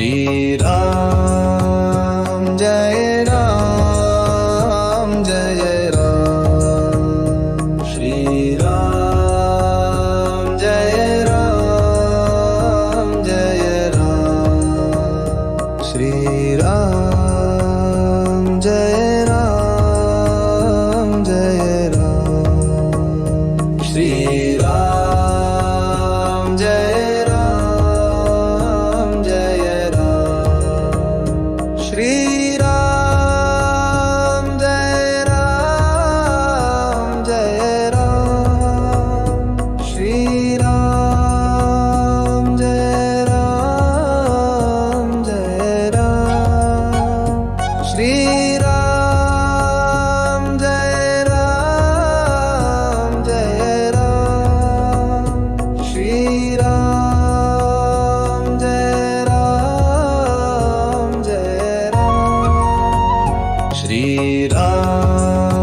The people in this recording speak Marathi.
श्रीराम जय राम जय राम श्रीराम जय राम जय राम श्रीराम जय राम जय राम श्रीराम जय राम जय राम श्रीराम जय राम जय राम श्रीराम जय राम जय राम श्रीराम जय राम जय राम श्रीराम जय राम जय राम श्रीराम